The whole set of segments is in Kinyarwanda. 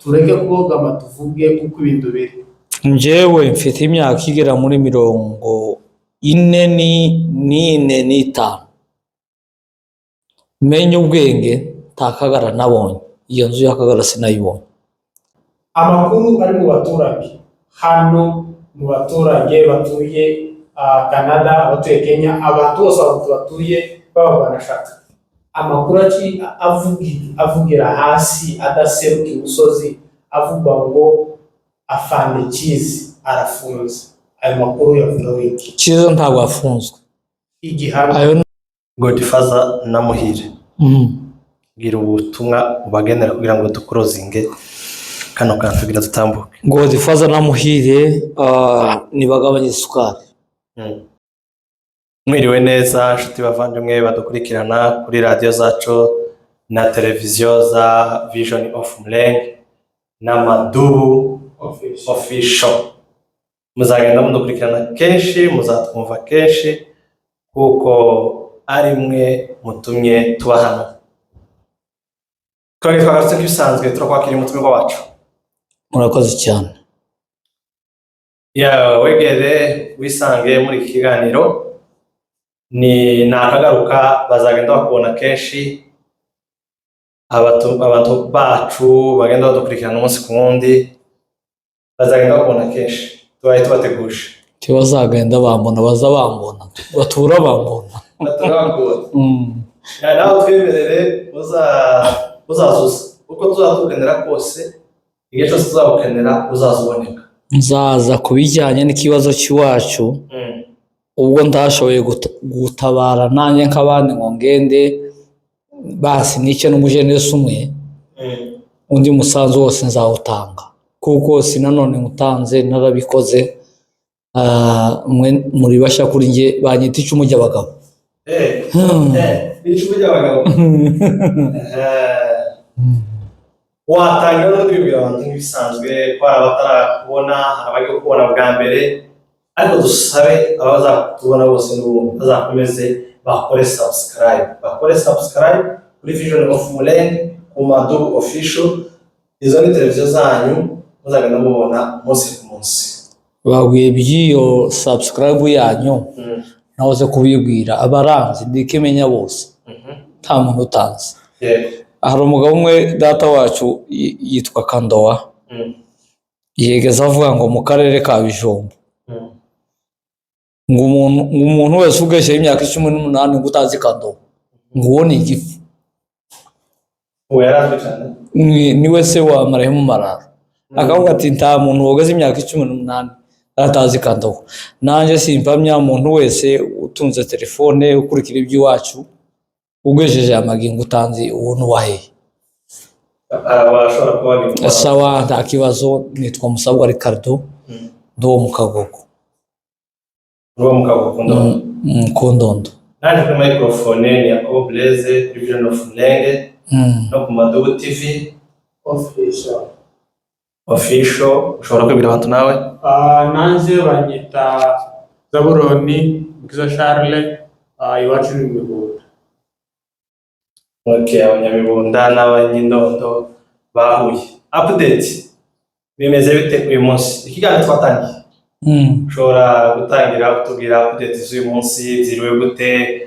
tureke kubogama tuvuge uko ibintu biri. Njyewe mfite imyaka igera muri 45 menye ubwenge takagara nabonye iyo nzu y'akagara sinayibonye. Amakuru ari mu baturage hano, mu baturage batuye Canada, abatuye Kenya, abantu bose batuye banashaka amakuru avugira hasi adaseruka imusozi avuga ngo afande Kizi arafunze. Ayo makuru yavuga wiki Kizi ntabwo afunzwe. Igihano Godfather na Muhire gira ubutumwa ubagenera kugira ngo dukurozinge kano kantu tugira tutambuke. Godfather na Muhire nibagabanye isukari. Mwiriwe neza nshuti bavandimwe badukurikirana kuri radio zacu na televiziyo za Vision of Mulenge na Madubu Official. Muzagenda mudukurikirana kenshi, muzatwumva kenshi kuko ari mwe mutumye tuba hano. Twari twagarutse kwisanzwe turakwakira umutumwa wacu. Murakoze cyane. Wegere wisange muri iki kiganiro ni nakagaruka bazagenda bakubona kenshi. Abantu bacu bagenda badukurikirana umunsi ku wundi bazagenda bakubona kenshi. Tubaye tubateguje bazagenda bambona, baza bambona, batura bambona. Nawe twemerere uzazuza uko tuzatugenera kose, igihe cyose tuzabukenera uzazuboneka. Nzaza kubijyanye n'ikibazo cy'iwacu ubwo ndashoboye gutabara nanjye nk'abandi ngo ngende basi n'icyo n'umujenesi umwe undi musanzu wose nzawutanga kuko sinanone mutanze narabikoze. Muri basha kuri nge banyita icumu ry'abagabo. Icumu ry'abagabo. Watangira no kwibwira abantu nk'ibisanzwe ko abatarakubona abagiye kubona bwa mbere, ariko dusabe abazakubona bose n'ubu bazakomeze bakore subscribe kuri Vision of Mulenge ku Madubu Official. Izo ni televiziyo zanyu muzagenda mubona umunsi ku munsi. Bagwiye by'iyo subscribe yanyu nahoze kubibwira abaranzi ndikimenya bose nta muntu utanze. Hari umugabo umwe data wacu yitwa Kandowa yegeza avuga ngo mu karere ka Bijombo ngo umuntu wese ugeshe imyaka 18 ngo utazi Kandowa ngo uwo ni igifu. Ni wese wa Marehemu Marara akavuga ati nta muntu wogeze imyaka 18 atazi Kandowa. Nanjye simpamya muntu wese utunze telefone ukurikira iby'iwacu ugejeje amagingo utanzi uwo nuwahe. Abashobora kuba sawa nta kibazo. Nitwa Musabwa Ricardo ndo mu Kagogo. Kondondo. Naje kuri microphone ni Yakobo Blaise, Vision of Mulenge no ku Madubu TV Official. Ushobora kwibwira abantu nawe? Nanze banyita Zaburoni Mukiza Charles, iwacu ni Mibunda. Abanyamibunda n'abanyindondo bahuye. Update bimeze bite uyu munsi? Ikiganiro twatangiye. Ushobora gutangira kutubwira update z'uyu munsi ziriwe gute?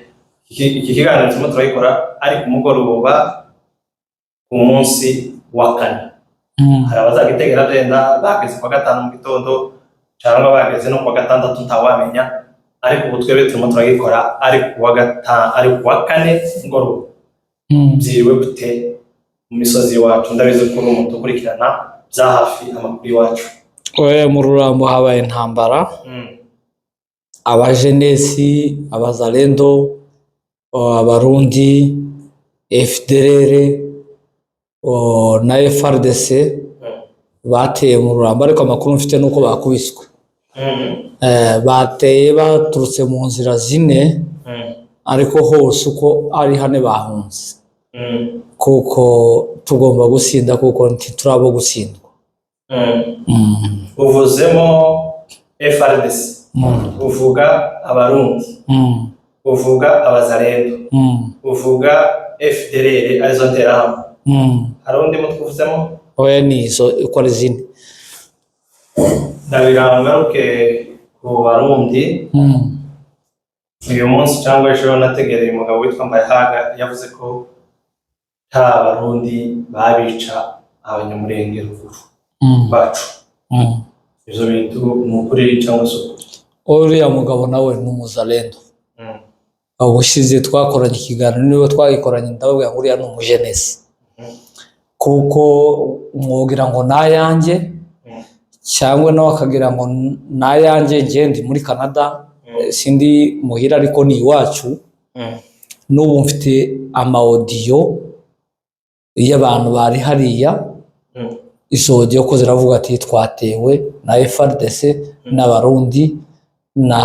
Iki kiganiro turimo turayikora ari ku mugoroba ku munsi wa kane. Hari abazagitegera denda bageze kwa gatanu mu gitondo cyangwa bageze no kwa gatandatu ntawamenya, ariko ubu twebwe turimo turayikora ari kuwa kane ngoro. Byiriwe gute mu misozi wacu? Ndabizi ko umuntu ukurikirana bya hafi amakuru iwacu. Mu Rurambo habaye intambara. Abajenesi, abazalendo, abarundi, FDLR na FRDC bateye mu Rurambo, ariko amakuru mfite nuko bakubiswe. Bateye baturutse mu nzira zine ariko hose uko ari hane bahunze. Kuko tugomba gusinda kuko ntiturabo gutsindwa. Uvuzemo FRDC, uvuga abarundi, uvuga abazalendo, uvuga FDLR arizo nterahamwe. Hari undi mutwe uvuzemo? oya nizo uko ari zine. ndabirangaruke ku Barundi. Uyu munsi cyangwa ejo nategereye umugabo witwa Mbayahaga yavuze ko nta Barundi babica abanyamurenge ruguru bacu. Ibyo bintu ni ukuri cyangwa se uriya mugabo nawe ni umuzalendo. Ubushize twakoranye ikiganiro niwe twagikoranye, ndababwira ngo uriya ni umujenesi, kuko mwogira ngo nayanjye cyangwa nawe akagira ngo nayanjye. Ngiye ndi muri Canada, sindi muhira ariko ni iwacu. N'ubu mfite amaudio y'abantu bari hariya, izo audio ko ziravuga ati twatewe na FARDC n'Abarundi na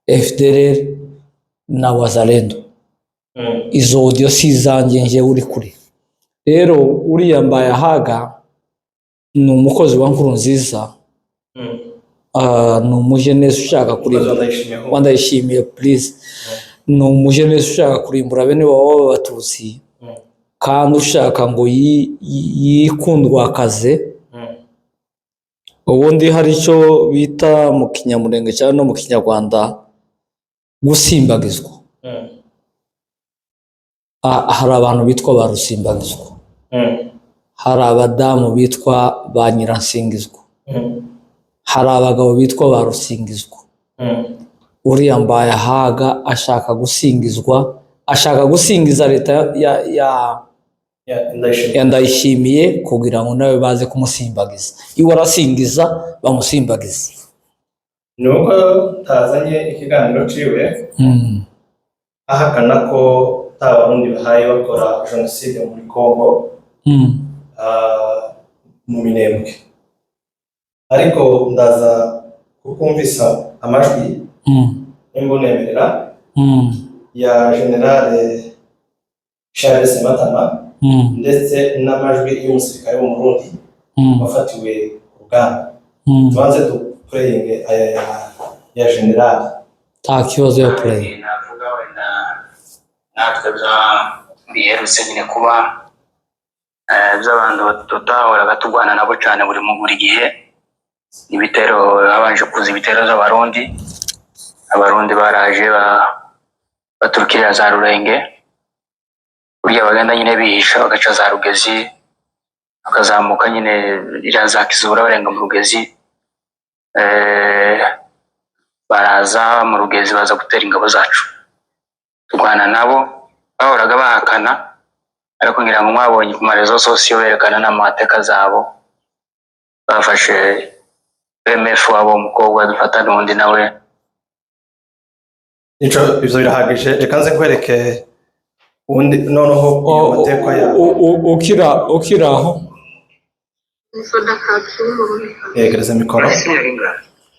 FDLR na wazalendo. Izo audio si zanjye nje uri kuri. Rero uriya Mbayahaga ni umukozi wa Nkurunziza, ni umujenesi ushaka kurimbura. Ndayishimiye please. Ni umujenesi ushaka kurimbura bene wabo b'Abatutsi, kandi ushaka ngo yikundwa akaze. Ubundi hari icyo bita mu Kinyamurenge cyangwa no mu Kinyarwanda gusimbagizwa. Hari abantu bitwa ba Rusimbagizwa, hari abadamu bitwa ba Nyiransingizwa, hari abagabo bitwa ba Rusingizwa. Uriya Mbayahaga ashaka gusingizwa, ashaka gusingiza leta ya Ndayishimiye kugira ngo nawe baze kumusimbagiza. Iwe arasingiza bamusimbagiza. nuko tazanye ikiganiro ciwe ahakana ko nta Barundi bahaye bakora jenoside muri Kongo mu Minembwe. Ariko ndaza kukumvisa amajwi imbonemerera ya Generale Charles Sematama ndetse n'amajwi y'umusirikare w'Umurundi wafatiwe urugamba. Tubanze duplaying ya Generale. Nta kibazo ya play. Navuga wenda natwe biherutse nyine kuba by'abantu tutahoraga turwana nabo cyane buri gihe. Ibitero habanje kuza ibitero z'Abarundi. Abarundi baraje baturukira za Rurenge, burya bagenda nyine bihisha bagaca za Rugezi, bakazamuka nyine iraza Kizura barenga mu Rugezi. Baraza mu Rugezi baza gutera ingabo zacu, turwana nabo. Bahoraga bahakana, ariko ngira ngo mwabonye ku marezo sosiyo berekana n'amateka zabo. Bafashe MF wabo umukobwa dufata n'undi nawe. Ivyo birahagije. Reka nze nkwereke undi noneho amateka ya ukiraho Musoda Katsumuru. Gereza mikoro.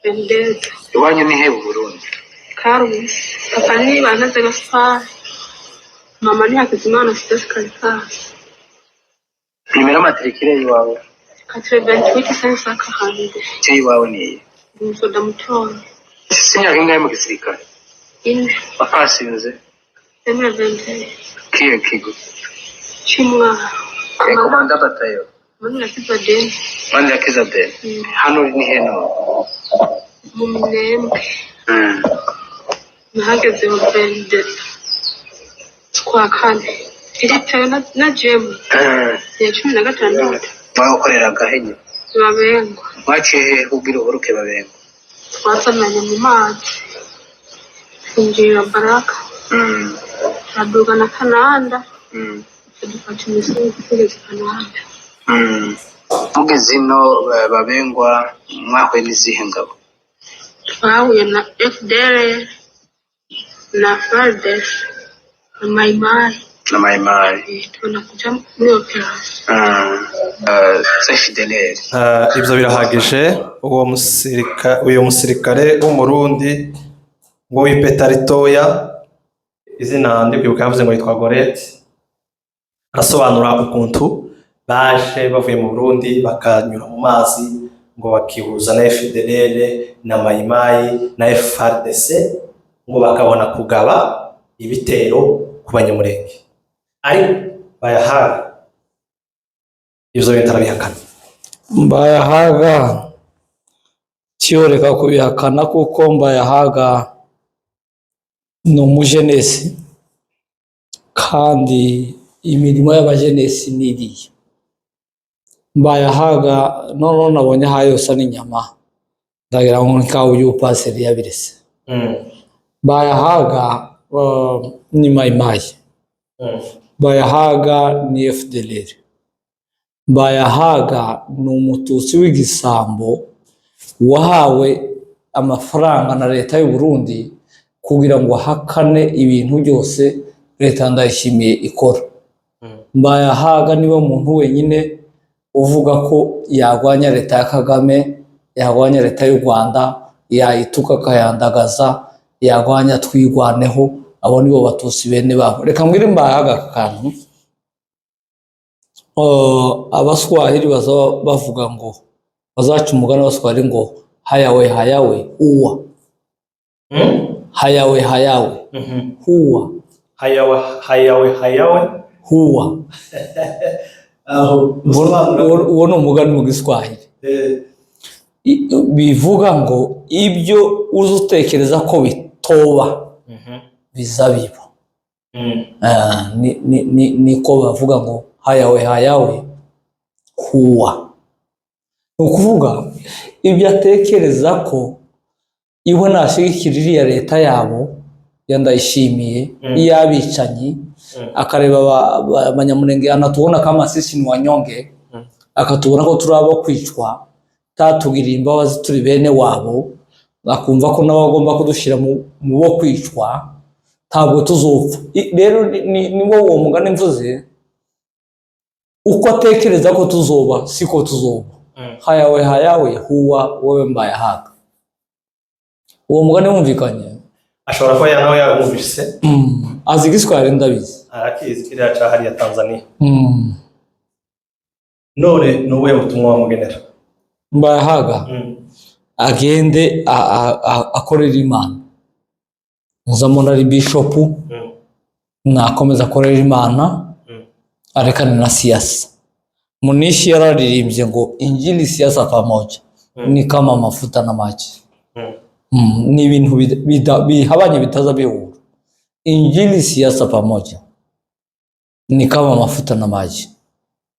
Bendeza. Iwanyu ni he Burundi? Karusi. Papa ni banaze Gaspar. Mama ni Hakizimana Sitas Caritas. Primera matricule iwawe? 88 sensa kahande. Cyo iwawe ni Musoda Mutora. Sinya ringa mu gisirikare. In Bafasinze. Emre Bende. Kiye kigo. Chimwa. Komanda batayo. Mani yakiza den. Mani yakiza den. Hano ni heno. Mu Minembwe. Nahageze mu Bende. Kwa kane. Iritewe na Jemu. Ya 16. Mwakoreraga henye. Babengwa. Mwaciye ubwira uburuke babengwa. Twasamanye mu mazi. Injira Baraka. Aduga na Kananda. Dufata imisozi kugeza Kananda. Mugeze no babengwa mwahuye n'izihe ngabo? Twahuye na FDL na FARDC na Maimai. Tunakuja muri operation. FDLR. Ivyo birahagije. Uwo musirikare w'Umurundi ngo wipeta ritoya, izina ndi kwibuka yavuze ngo yitwa Gorete, arasobanura ukuntu baje bavuye mu Burundi bakanyura mu mazi ngo bakihuza na FDLR na Maimai na FARDC ngo bakabona kugaba ibitero ku Banyamurenge. Ariko Bayahaga ivyo bintu arabihakana. Mbayahaga tiyoreka kubihakana kuko Mbayahaga ni umujenesi kandi imirimo y'abajenesi niriya. Mbayahaga none nabonye hayose n'inyama ndagira ngo nkaho y'upaseri yabirese. Mbayahaga ni Maimai. Mbayahaga ni FDLR. Mbayahaga ni umututsi w'igisambo wahawe amafaranga na leta y'u Burundi kugira ngo hakane ibintu byose leta Ndayishimiye ikora. Mbayahaga niwe muntu wenyine uvuga ko yagwanya leta ya Kagame, yagwanya leta y'u Rwanda, yayituka kayandagaza, yagwanya twigwaneho. Abo nibo batutsi bene babo. Reka mbwire Mbayahaga akantu. Abaswahili bavuga ngo bazaca umugani w'Abaswahili ngo hayawe hayawe uwa. Hayawe hayawe huwa. Hayawe huwa. Uwo ni umugani mu Giswahili. Bivuga ngo ibyo uzutekereza ko bitoba bizabiba. Niko bavuga ngo hayawe hayawe huwa. Ukuvuga ibyo atekereza ko iwe nashigikiririya leta yabo Ndayishimiye iyabicanyi akareba abanyamurenge anatubona kama sisi ni wanyonge akatubona ko turabo kwicwa tatugirira imbabazi turi bene wabo akumva ko nawe agomba kudushira mu bo kwicwa ntabwo tuzopfa. Rero niwo uwo mugani mvuze uko atekereza ko tuzoba siko tuzoba. Hayawe hayawe huwa wowe Mbayahaga. Uwo mugani wumvikanye ashobora ko nawe yabumvise. Azi Igiswahili ndabizi. Arakizi kiriya ca hariya Tanzania. None nuwe butumwa wamugenera? Mbayahaga agende akorera Imana. Muzamona ari bishop nakomeza akorera Imana arekane na siasa. Munishi yararirimbye ngo injili siasa pamoja ni kama mafuta na maji. Ni ibintu bihabanye bitaza bihura. Injili siasa pamoja ni kama mafuta na maji.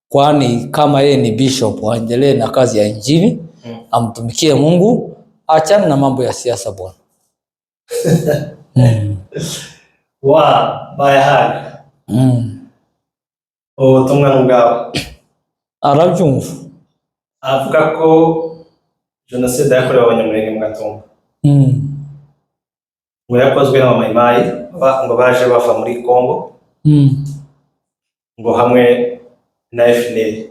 Kwani kama yeye ni bishop aendelee na kazi ya injili, amtumikie Mungu, achana na mambo ya siasa bwana. Wa Mbayahaga. Ubutumwa n'ubwawe. Arabyumva. Avuga ko jenoside yakorewe abanyamurenge mu Gatumba ngo yakozwe n'abamayimayi ngo baje bava muri Kongo ngo hamwe na FNL.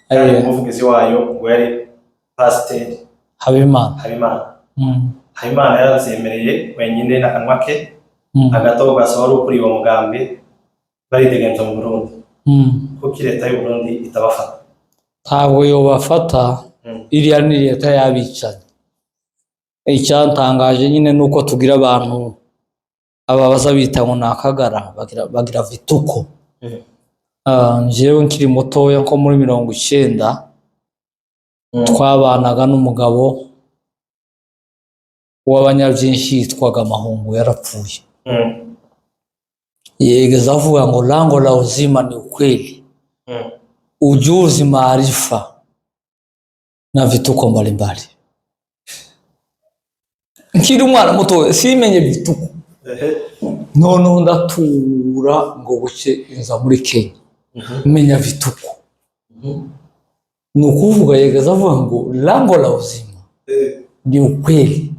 Ari umuvugizi wayo ngo yari Pasteur Habimana. Habimana yaravyemereye wenyine n'akanwa ke agatogo gasohora ukuri uwo mugambi baridegenza mu Burundi. Kuko leta y'u Burundi itabafata. Ntabwo yobafata iriya ni leta y'abicanye. Icyantangaje nyine nuko tugira abantu ababaza bita ngo nakagara bagira vituko. Njewe nkiri mutoya nko muri 90 twabanaga n'umugabo w'abanyabyinshi yitwaga Mahungu yarapfuye. Yegeza avuga ngo lango la uzima ni ukweli, ujuzi, maarifa na vituko mbalimbali. Nkiri umwana muto simenye vituko. None ndatura ngo buke inza muri Kenya. Menya vituko. Nukuvuga yegeza avuga ngo lango la uzima ni ukweli,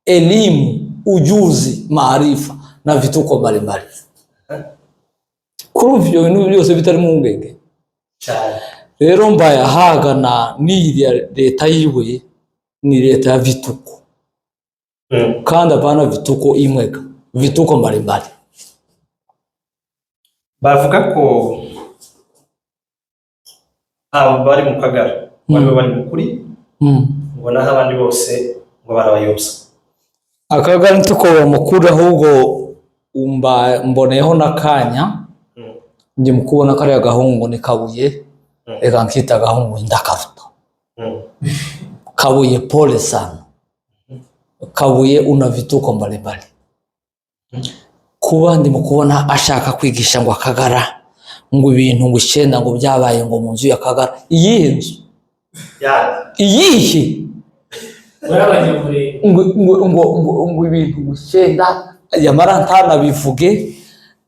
elimu, ujuzi, maarifa na vituko mbalimbali. Kuri ibyo bintu byose bitari mu ngenge cyane. Rero Mbayahaga na ni leta yiwe ni leta ya vituko. Kandi abana vituko imwega vituko mbalimbali. Bavuga ko abo bari mu Kagara bari mu kuri ngo naho abandi bose ngo barabayobya. Akagara ntuko bamukura ahubwo mboneyeho nakanya ndi mukubona kari agahungu ni Kabuye reka nkita agahungu ndakaruta Kabuye pole sana Kabuye una vituko mbalimbali kuba ndi mukubona ashaka kwigisha ngo Akagara ngo ibintu ngo 9 ngo byabaye ngo mu nzu ya Akagara iyihe nzu iyihe ngo ibintu 9 yamara ntana bivuge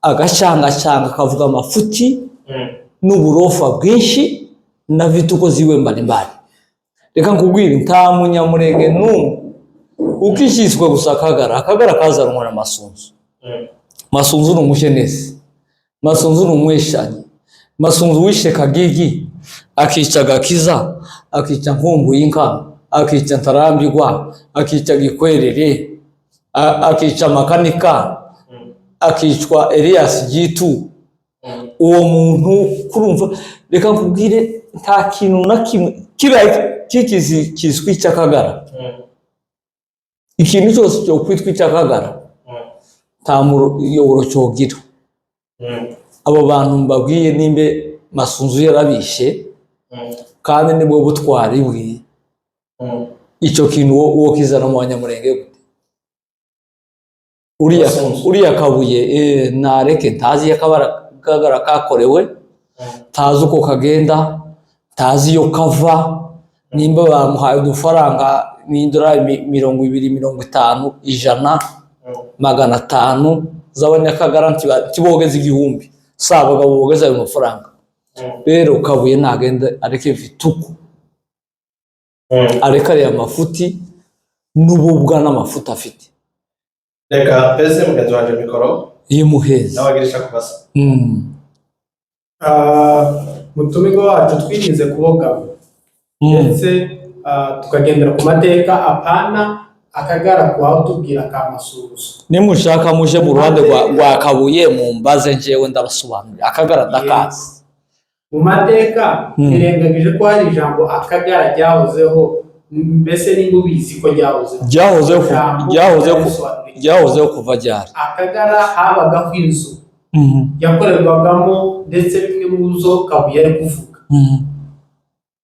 agashanga kavuga amafuti n'uburofa bwinshi na vituko ziwe mbalimbali reka nkubwire nta munyamurenge ukishyiswe gusa Akagara kazanwa na Masunzu n'umushenesi Masunzu n'umweshanyi Masunzu wishe Kagigi akica Gakiza akica Nkumbu y'inka akica Ntarambirwa akica Gikwerere akica Makanika akicwa Elias Gitu uwo muntu kurumva reka nkubwire nta kintu na kimwe kikizi kiswica Akagara ikintu cyose cyo kwitwica Akagara tamuro yoboro cyogira abo bantu mbabwiye nimbe Masunzu yarabishe kandi nibwo butwari bwi icyo kintu wo kizana mu Banyamurenge gute uriya Kabuye nareke ntazi Akagara kakorewe tazi uko kagenda tazi yo kava nimba bamuhaye udufaranga n'idolari 250 100 500 z'Abanyakagaranti kibogeza 1000 sabaga bogeza ayo mafaranga rero Kabuye nagenda areke vituko areka ya mafuti n'ububwa n'amafuta afite reka pese mugenzi wanje mikoro yimuheza nabagirisha kubasa mutumigo wacu twirinze kuboga ndetse tukagendera ku mateka apana Akagara kwa tubwira ka Masunzu nimushaka muje mu ruhande rwa Kabuye mumbaze njewe ndabasobanurira Akagara ndakazi mu mateka irengagije ko hari ijambo Akagara ryahozeho mbese n'ingubizi ko ryahozeho kuva ryari Akagara habaga kw'inzu yakorerwagamo ndetse bimwe mu zo Kabuye ari kuvuga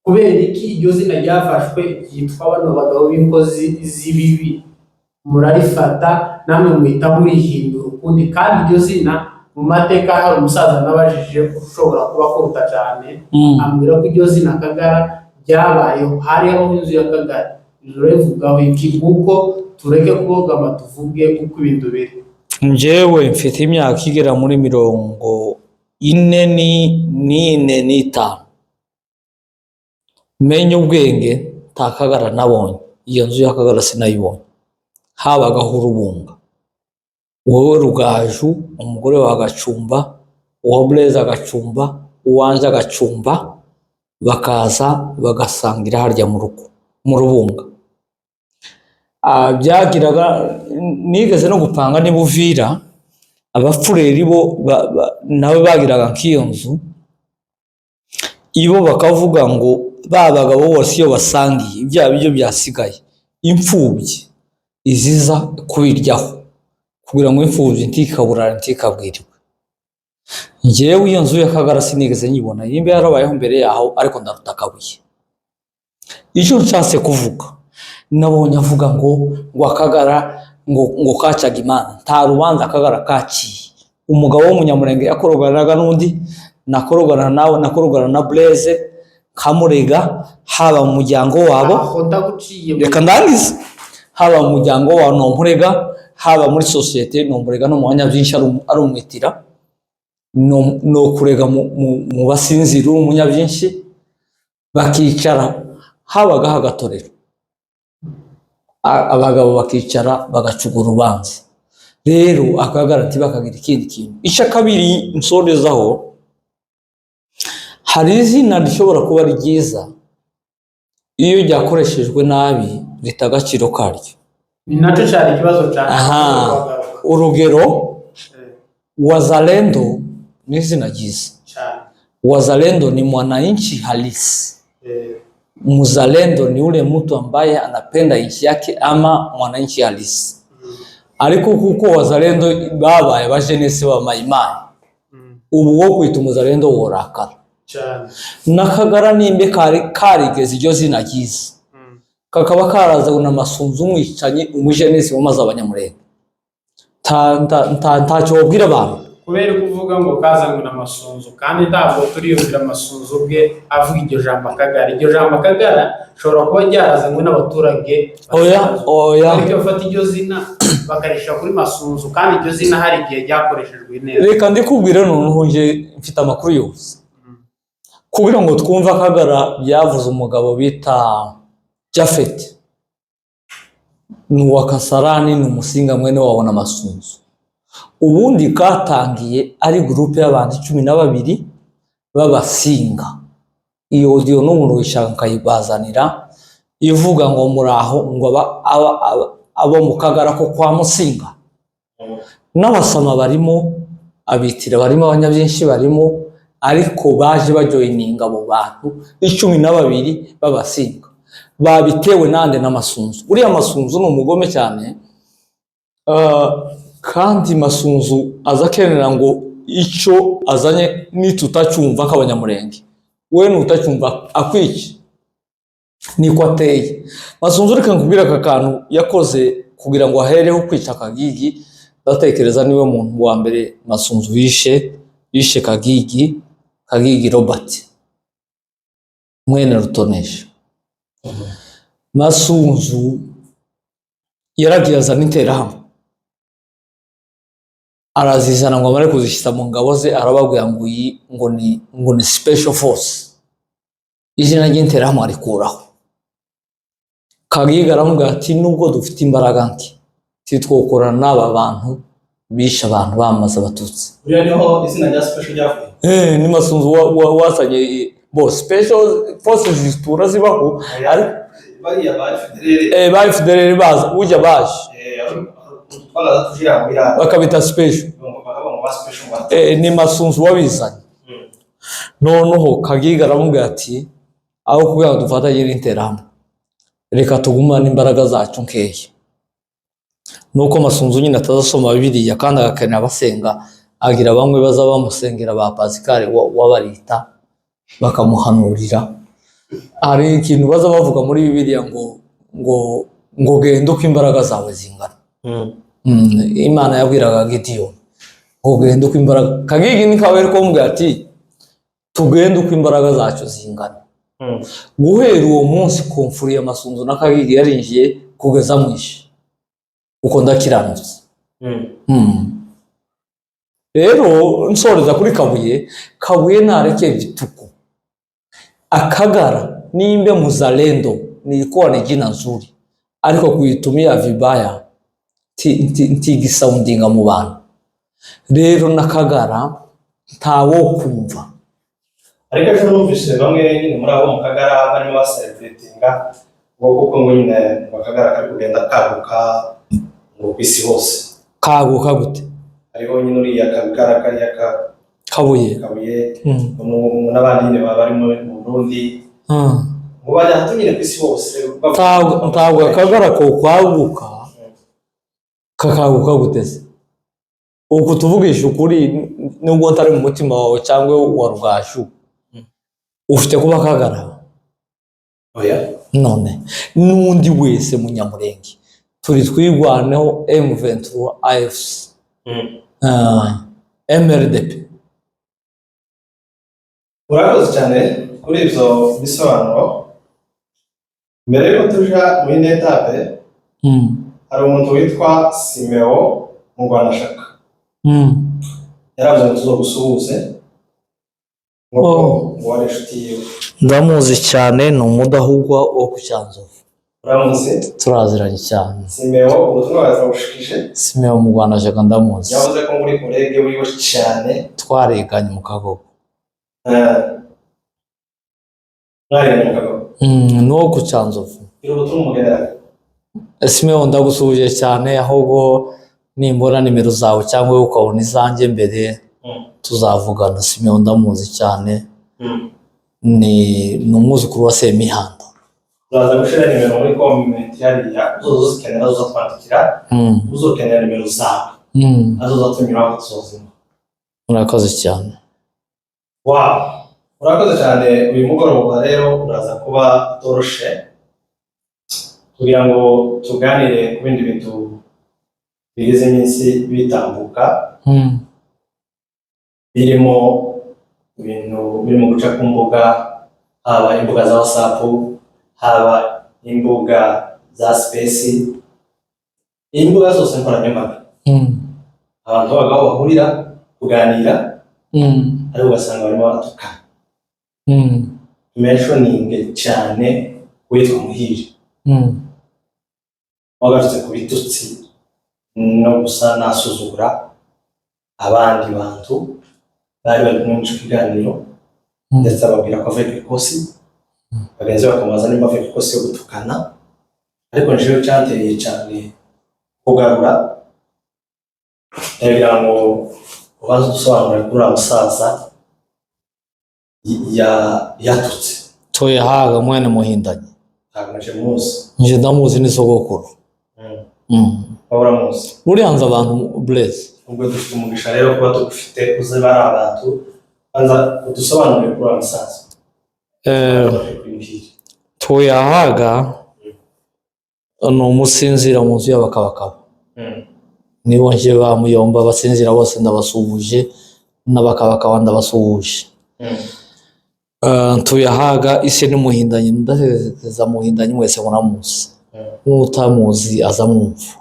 kubera iki iryo zina ryafashwe yitwa bano bagabo b'inkozi z'ibibi murarifata namwe muhita murihindura ukundi kandi iryo zina mu mateka hari umusaza nabajije ushobora kuba kuruta cyane ambwira ko iryo zina Akagara ryabayeho hariho inzu ya Akagara ijoro rivugaho iki kuko tureke kubogama tuvuge uko ibintu biri njyewe mfite imyaka igera muri 45 menye ubwenge takagara nabonye iyo nzu y'Akagara sinayibonye habagaho urubunga wowe Rugaju umugore wa Gacumba uwa Blaise Agacumba uwanje Agacumba bakaza bagasangira harya mu rubunga byagiraga nigeze no gupanga ni Buvira abafureri bo nawe bagiraga nk'iyo nzu ibo bakavuga ngo babagabo bose iyo basangiye ibya byo byasigaye imfubyi iziza kubiryaho kugira ngo imfubyi ntikaburara ntikabwirirwe njyewe iyo nzu y'Akagara sinigeze nyibona yimbe yarabayeho mbere yaho ariko ndaruta Kabuye icyo nshatse kuvuga nabonye avuga ngo Akagara ngo kacaga Imana nta rubanza Akagara kaciye umugabo w'umunyamurenge yakoroganaga n'undi nakorogana nawe nakorogana na Blaise kamurega haba mu muryango wabo reka ndangize haba mu muryango wa Nomurega haba muri societe Nomurega no mu banyabyinshi ari umwitira no kurega mu basinzira umunyabyinshi bakicara habaga hagatorero abagabo bakicara bagacugura urubanza rero Akagara bakagira ikindi kintu isha kabiri nsorezaho hari izina rishobora kuba ryiza iyo ryakoreshejwe nabi ritagaciro karyo ni nacyo cyari ikibazo cyane urugero Wazalendo ni izina ryiza Wazalendo ni mwananchi halisi Mzalendo ni ule mtu ambaye anapenda nchi yake ama mwananchi halisi ariko kuko Wazalendo babaye bajenesi ba Maimai ubu wo kwita umuzarendo worakara cyane n'akagara nimbe karigeze iryo zina ryiza kakaba karazana amasunzu umwicanyi umujenesi wamaze abanyamurenge ntacyo wabwira abantu kubera kuvuga ngo kazanywe n'amasunzu kandi ntabwo turiyumvira amasunzu bwe avuga iryo jambo akagara shobora kuba ryarazanywe n'abaturage oya ariko bafata iryo zina bakarisha kuri masunzu kandi iryo zina hari igihe ryakoreshejwe neza. reka ndikubwire noneho nje mfite amakuru yose kugira ngo twumve akagara byavuze umugabo bita Jafet ni uwa Kasarani ni umusinga mwene wabona amasunzu ubundi katangiye ari groupe y'abantu 12 b'abasinga iyo audio n'umuntu wishaka kayibazanira ivuga ngo muraho ngo abo mu kagara ko kwa Musinga n'abasama barimo abitira barimo abanyabyinshi barimo ariko baje bajoyininga abo bantu 12 b'abasinga babitewe nande n'amasunzu uriya masunzu ni umugome cyane kandi masunzu azakenera ngo icyo azanye nitutacyumva k'abanyamurenge we nutacyumva akwiki niko ateye masunzu reka nkubwira aka kantu yakoze kugira ngo ahereho kwica Kagigi ndatekereza niwe muntu wa mbere masunzu yishe Kagigi Robert mwene Rutonesha masunzu yaragiye azana interahamwe arazizana ngo amare kuzishyira mu ngabo ze arababwira ngo ni special force izina ry'interahamwe arikuraho Kagigi aramubwira ati nubwo dufite imbaraga nke titwokorana n'aba bantu bisha abantu bamaze abatutsi uriya niho izina rya special ryavuye ni masunzu wasanye bo special forces zitura zibaho ari bariya ba FDLR baza ujya baje twagaza tujira mwira bakabita special ni masunzu wabizanye noneho Kagigi aramubwira ati aho kugira ngo dufatanye n'interahamwe reka tugumane imbaraga zacu nkeye nuko masunzu nyine atazasoma Bibiliya kandi agakenera abasenga agira bamwe baza bamusengera ba Pascal wabarita bakamuhanurira hari ikintu baza bavuga muri Bibiliya ngo genda uko imbaraga zawe zingana Imana yabwiraga Gideon ngo genda uko imbaraga Kagigi nikawe ko mubwira ati tugende uko imbaraga zacu zingana guhera uwo munsi komfuri ya masunzu na Kagigi yarinjiye kugeza mwishe uko ndakiranutse rero nsoreza kuri Kabuye nareke vituko akagara nimbe muzalendo nilikuwa ni jina nzuri ariko kuitumia vibaya ntigisoundinga mu bantu rero nakagara ntawo kumva ariko ejo numvise bamwe nyine muri abo mu kagara barimo baselebratinga kuko ngo nyine bakagara kari kugenda kaguka ngo kwisi hose kaguka gute ariko nyine uriya kagara kari Kabuye n'abandi nyine bari mu Burundi ngo bajya hatunyine kwisi hose ntabwo akagara ko kwaguka kakaguka guteze uko tuvugisha ukuri nubwo ntari mu mutima wawe cyangwa wa Rugashu ufite kuba kagara oya none nundi wese munyamurenge turi twigwaneho M23 AFC MRDP urakoze cyane kuri ibyo bisobanuro mbere yo tuja muri etape hari umuntu witwa Simeo mu Rwanashaka yaravuze ngo tuzogusuhuze ngo wari inshuti yiwe ndamuzi cyane ni umudahugwa wo ku Cyanzovu uramuzi turaziranye cyane Simeo ubutumwa bwazabushikije Simeo mu Rwanashaka ndamuzi yavuze ko muri kolege wiwe cyane twariganye mu Kagogo mwariganye mu Kagogo no ku Cyanzovu iri ubutumwa umugenera Simeo ndagusuhuje cyane ahubwo nimbona nimero zawe cyangwa ukabona izanjye mbere tuzavugana Simeo ndamuzi cyane ni umwuzukuru wa Semihanda uraza gushira nimero muri comment yariya uzozikenera uzatwandikira uzokenera nimero zawe azoza tunyuraho tuzozima murakoze cyane Wow, urakoze cyane. Uyu mugoroba rero uraza kuba toroshe kugira ngo tuganire ku bindi bintu bigize iminsi bitambuka birimo ibintu birimo guca ku mbuga, haba imbuga za WhatsApp, haba imbuga za Space, imbuga zose nkoranyambaga. Abantu bagabo bahurira kuganira, ariko ugasanga barimo baratukana. Mentioning cyane witwa Muhire. Wagarutse ku bitutsi no gusa nasuzugura abandi bantu bari bari mu kiganiro, ndetse ababwira ko avuye ikosi, bagenzi bakamubaza niba avuye ikosi yo gutukana, ariko njyewe cyanteye cyane kugarura kugira ngo ubanze usobanure kuri amusaza yatutse. Toyahaga mwene Muhindanye. Ntabwo muzi. Nje ndamuzi ni sogokuru. Wabura muzi. Uriyanza abantu Blaze. Ubwo dufite umugisha rero kuba tugufite uze bari abantu banza udusobanurire kuri amusaza. Toyahaga no umusinzira mu nzu y'abakabakaba. Nibo nje bamuyomba basinzira bose ndabasuhuje n'abakabakaba ndabasuhuje. Toyahaga ise ni Muhindanye, ndazeza Muhindanye mwese munamuzi. N'utamuzi azamwumva.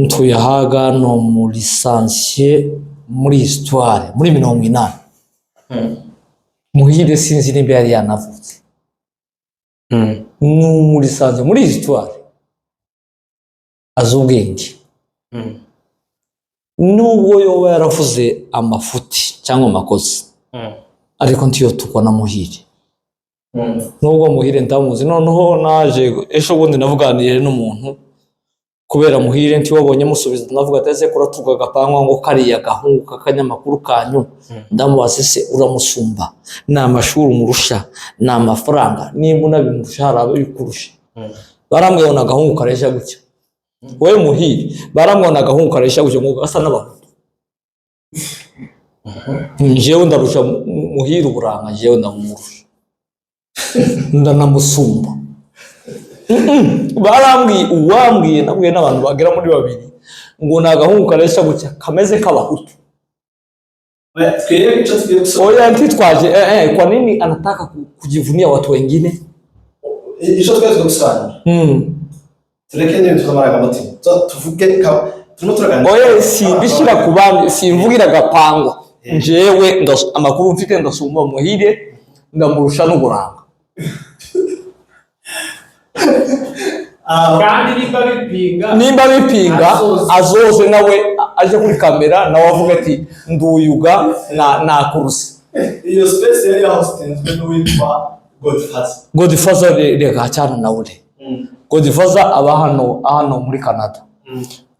Toyahaga no muri lisansiye muri histoire muri 80. Muhire sinzi nimba yari yanavutse. Muri lisansiye muri histoire azubwenge. Nubwo yoba yaravuze amafuti cyangwa amakosa, ariko ntiyo tukona Muhire. Nubwo Muhire ndamuzi, noneho naje ejo bundi navuganiye n'umuntu kubera Muhire nti wabonye musubiza, navuga ateze kuratuga gapangwa ngo kariya gahungu kakanyamakuru kanyu, ndamubaze se uramusumba n'amashuri umurusha n'amafaranga nimba unabimurusha harabe bikurusha. Barambwiye ngo gahungu karesha gutya. We Muhire barambwiye ngo gahungu karesha gutya ngo gasa n'abantu. Njewe ndarusha Muhire uburanga, njewe ndamurusha ndanamusumba. Barambwiye uwambwiye nabwiye n'abantu bagera muri 2 ngo nagahungu karesha gutya kameze k'abahutu. Twere kicho tugiye gusoma. Oya ntitwaje kwa nini anataka kujivunia watu wengine? Icho twese gusana. Tureke ndio tuzamara kamutima. Tuvuge turimo turaganira. Oya simbishira kubandi, simvugira gapangwa. Njewe amakuru mfite ndasumba Muhire ndamurusha n'uburanga. Kandi nimba bipinga azoze nawe aje kuri kamera nawe avuga ati nduyuga na kurusi. Iyo Space yari hostinzwe n'uwitwa Godfather reka cyane nawe. Godfather aba hano muri Canada.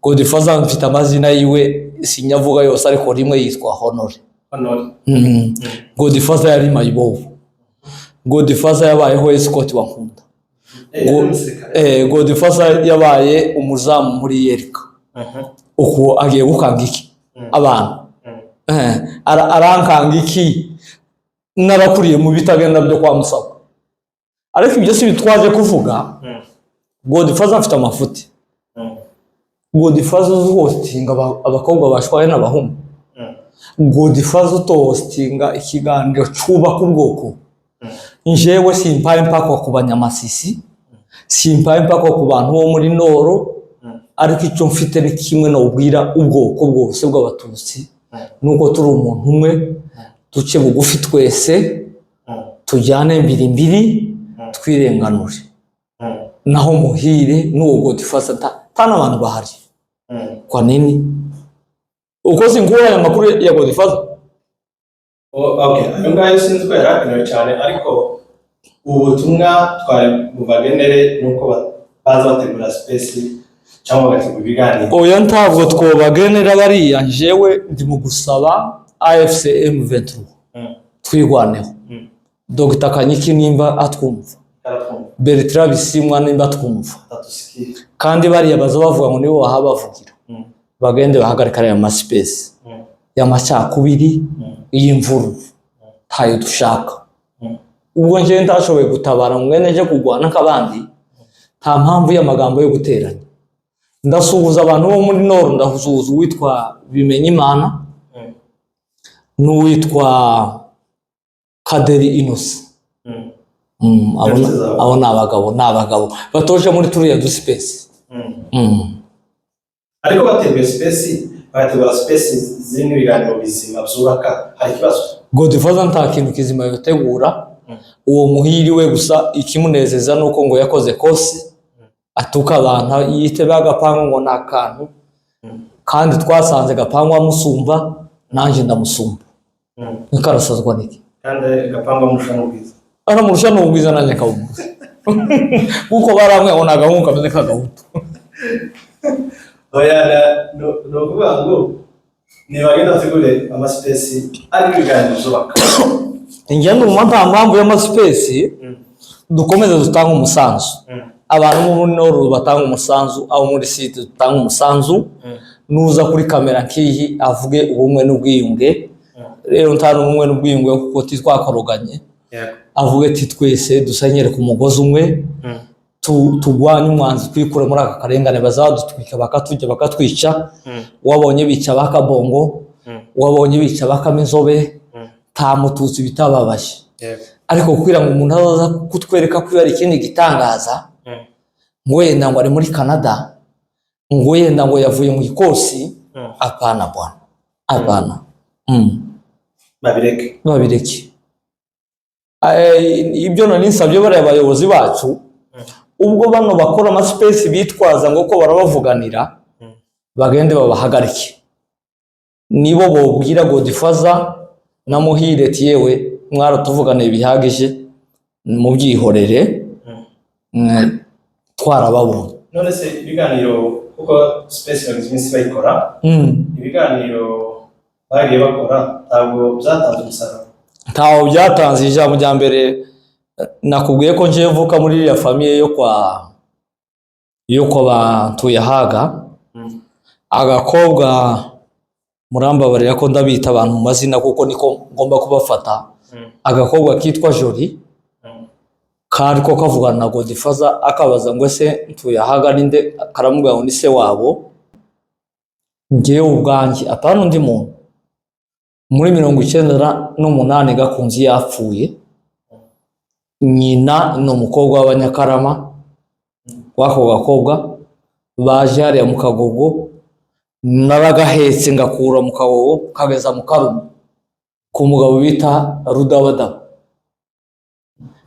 Godfather mfite amazina yiwe sinyavuga yose, ariko rimwe yitwa Honore. Godfather yari Mayibobo. Godfather yabayeho escort wa Nkunda. Godfather yabaye umuzamu muri Yerika. Uko agiye gukanga iki abantu. Arankanga iki narakuriye mu bitagenda byo kwa Musaba. Ariko ibyo si bitwaje kuvuga. Godfather afite amafuti. Godfather hostinga abakobwa bashwaye n'abahungu. Godfather to hostinga ikiganiro cyubaka ubwoko. Njewe simpaye mpaka ku banyamasisi, simpaye mpaka ku bantu bo muri Noro, ariko icyo mfite ni kimwe no ubwira ubwoko bwose bw'abatutsi nuko turi umuntu umwe, duce bugufi twese, tujyane mbiri twirenganure. Naho Muhire n'uwo Godfather tana abantu bahari. Kwa nini? Uko singura aya makuru ya Godfather? Okay, ayo ngayo sinzi ko yarakenewe cyane, ariko ubutumwa twari bubagenere nuko baza bategura Space cyangwa bagategura ibiganiro. Oya ntabwo twobagenera bariya, njewe ndi mu gusaba AFC M23 twigwaneho. Dr Kanyiki nimba atwumva, Bertrand Bisimwa nimba atwumva, kandi bariya baza bavuga ngo nibo bahabavugira, bagende bahagarika ya Space y'amacyakubiri iyi mvuru ntayo dushaka. Ubwo nje ntashoboye gutabara mwene je kugwana nk'abandi, nta mpamvu y'amagambo yo guteranya. Ndasuhuza abantu bo muri Nord, ndahuzuza uwitwa Bimenyimana n'uwitwa Kaderi Innocent. Abo n'abagabo batoje muri turiya du space. Ariko bateguye space, bategura space zimwe ibiganiro bizima byubaka, hari kibazo. Godfather nta kintu kizima yotegura, uwo muhiri we gusa ikimunezeza nuko ngo yakoze kosi atuka abantu yitebe agapangu ngo nakantu, kandi twasanze gapangu amusumba nanje ndamusumba. Nkarasazwa niki Kandi gapangu amushano bwiza. Ara murushano ubwiza nanje kawubuza. Kuko baramwe onaga nkunka meze kagahutu. Oya no kuvuga ngo ni bagenda tegure ama space ari ibiganiro byubaka. Ingendo mu mpamvu y'amaspace dukomeza dutanga umusanzu. Abantu mu Nord batanga umusanzu, abo muri site dutanga umusanzu. Nuza kuri kamera nkiyi avuge ubumwe n'ubwiyunge. Rero ntano umwe n'ubwiyunge kuko titwakoroganye. Avuge ati twese dusenyere ku mugozi umwe. Tugwanye umwanzi twikure muri aka karengane bazadutwika bakatujya bakatwica. Wabonye bica bakabongo, wabonye bica bakamizobe, ta mututsi bitababaje. Ariko kugira ngo umuntu azaza kutwereka ko yari ikindi gitangaza, ngo yenda ngo ari muri Canada, ngo yenda ngo yavuye mu gikosi, apana bwana, apana. Babireke. Ibyo nani nsabye bare abayobozi bacu, ubwo bano bakora ama space bitwaza ngo ko barabavuganira, bagende babahagarike. Nibo bobwira Godfather na Muhire ati yewe mwaratuvuganiye bihagije mu byihorere, twarababonye. None se ibiganiro kuko space bagizimisi bayikora, ibiganiro bagiye bakora ntabwo byatanze umusaruro. Ntawo byatanze. Ijambo rya mbere nakubwiye ko nje mvuka muri ya famille yo kwa Bantuyahaga. Agakobwa murambabarira ko ndabita abantu mu mazina kuko niko ngomba kubafata. Agakobwa kitwa Joli kari ko kavugana na Godfather akabaza ngo ese Ntuyahaga ninde, karamubwira ngo ni se wabo. Ngewe ubwanjye apana undi muntu. Muri 1998 Gakunzi yapfuye. Nyina no mukobwa w'Abanyakarama, wako gakobwa baje hariya mu Kagogo, naragahetse ngakura mu Kagogo kageza mu Karume ku mugabo bita Rudabada.